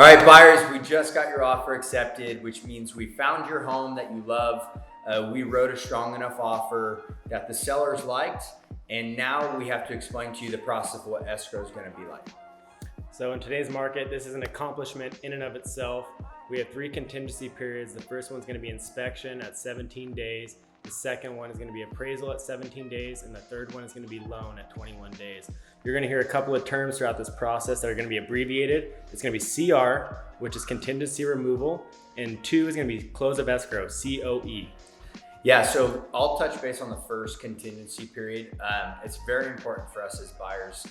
All right, buyers, we just got your offer accepted, which means we found your home that you love. We wrote a strong enough offer that the sellers liked, and now we have to explain to you the process of what escrow is going to be like. So in today's market, this is an accomplishment in and of itself. We have 3 contingency periods. The first one's going to be inspection at 17 days. The second one is going to be appraisal at 17 days. And the third one is going to be loan at 21 days. You're going to hear a couple of terms throughout this process that are going to be abbreviated. It's going to be CR, which is contingency removal. And 2 is going to be close of escrow, COE. Yeah, so I'll touch base on the first contingency period. It's very important for us as buyers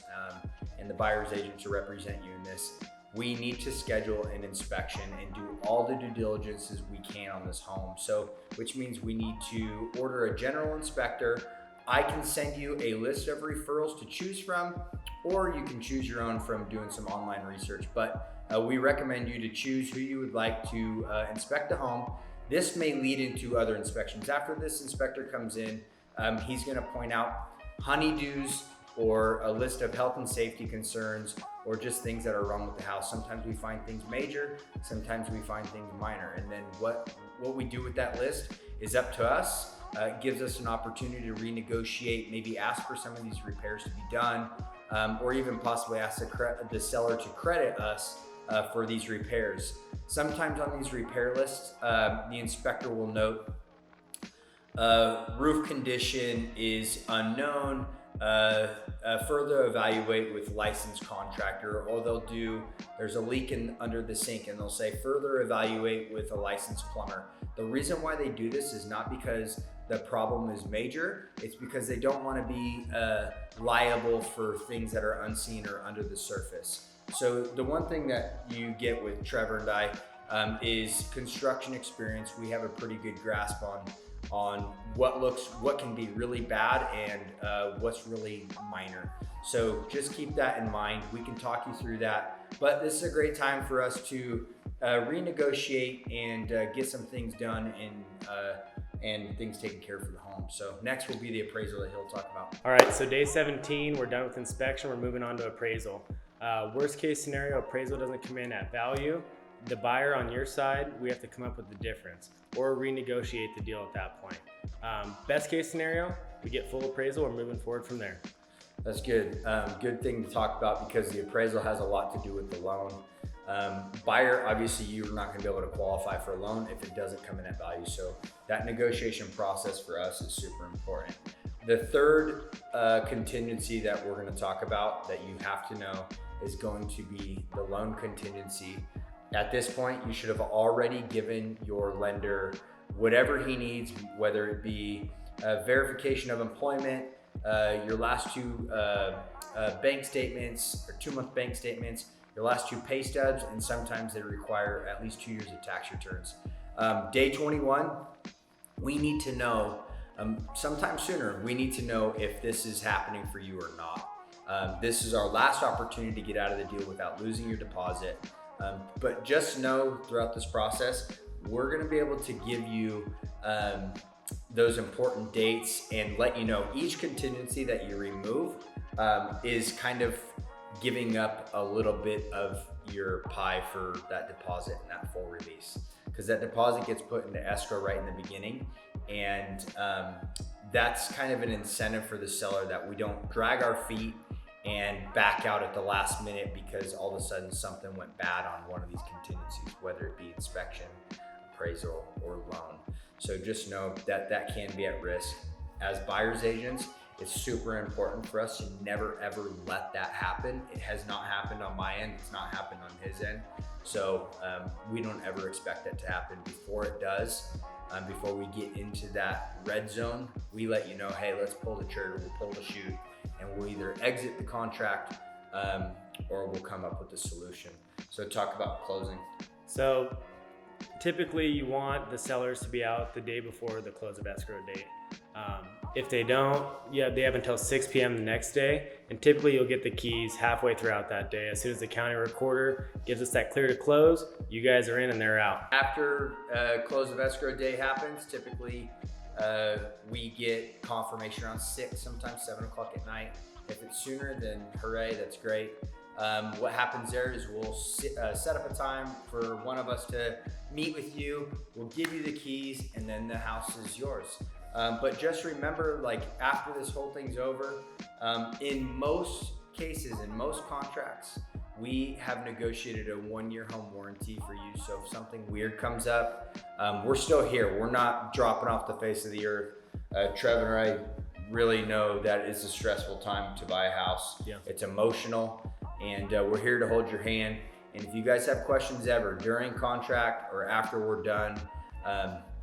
and the buyer's agent to represent you in this. We need to schedule an inspection and do all the due diligence as we can on this home. So, which means we need to order a general inspector. I can send you a list of referrals to choose from, or you can choose your own from doing some online research. But we recommend you to choose who you would like to inspect the home. This may lead into other inspections. After this inspector comes in, he's gonna point out honeydews or a list of health and safety concerns or just things that are wrong with the house. Sometimes we find things major, sometimes we find things minor. And then what we do with that list is up to us. It gives us an opportunity to renegotiate, maybe ask for some of these repairs to be done, or even possibly ask the seller to credit us for these repairs. Sometimes on these repair lists, the inspector will note roof condition is unknown, further evaluate with licensed contractor, or there's a leak under the sink and they'll say further evaluate with a licensed plumber. The reason why they do this is not because the problem is major, it's because they don't want to be liable for things that are unseen or under the surface. So the one thing that you get with Trevor and I is construction experience. We have a pretty good grasp on what can be really bad and what's really minor. So just keep that in mind. We can talk you through that, but this is a great time for us to renegotiate and get some things done and things taken care of for the home. So next will be the appraisal that he'll talk about. All right, so day 17, we're done with inspection. We're moving on to appraisal. Worst case scenario, appraisal doesn't come in at value. The buyer on your side, we have to come up with the difference or renegotiate the deal at that point. Best case scenario, we get full appraisal. We're moving forward from there. That's good. Good thing to talk about because the appraisal has a lot to do with the loan. Buyer, obviously you're not going to be able to qualify for a loan if it doesn't come in at value. So that negotiation process for us is super important. The third contingency that we're going to talk about that you have to know is going to be the loan contingency. At this point, you should have already given your lender whatever he needs, whether it be verification of employment, your last 2 bank statements or 2-month bank statements, your last 2 pay stubs, and sometimes they require at least 2 years of tax returns. Day 21, we need to know, sometime sooner, we need to know if this is happening for you or not. This is our last opportunity to get out of the deal without losing your deposit. But just know throughout this process, we're going to be able to give you those important dates and let you know each contingency that you remove is kind of giving up a little bit of your pie for that deposit and that full release, because that deposit gets put into escrow right in the beginning, and that's kind of an incentive for the seller that we don't drag our feet and back out at the last minute because all of a sudden something went bad on one of these contingencies, whether it be inspection, appraisal, or loan. So just know that that can be at risk. As buyer's agents, it's super important for us to never ever let that happen. It has not happened on my end, it's not happened on his end. So we don't ever expect that to happen. Before it does, before we get into that red zone, we let you know, hey, let's pull the trigger, we'll pull the chute, and we'll either exit the contract or we'll come up with a solution. So talk about closing. So typically you want the sellers to be out the day before the close of escrow date. If they don't, they have until 6 p.m. the next day, and typically you'll get the keys halfway throughout that day. As soon as the county recorder gives us that clear to close, you guys are in and they're out. After close of escrow day happens, typically we get confirmation around 6, sometimes 7 o'clock at night. If it's sooner, then hooray, that's great. What happens there is we'll set up a time for one of us to meet with you. We'll give you the keys, and then the house is yours. But just remember, like after this whole thing's over, in most cases, in most contracts, we have negotiated a 1-year home warranty for you. So if something weird comes up, we're still here. We're not dropping off the face of the earth. Trev and I really know that it's a stressful time to buy a house. Yeah. It's emotional, and we're here to hold your hand. And if you guys have questions ever during contract or after we're done,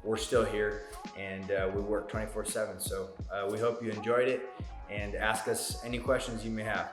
we're still here, and we work 24/7. So we hope you enjoyed it, and ask us any questions you may have.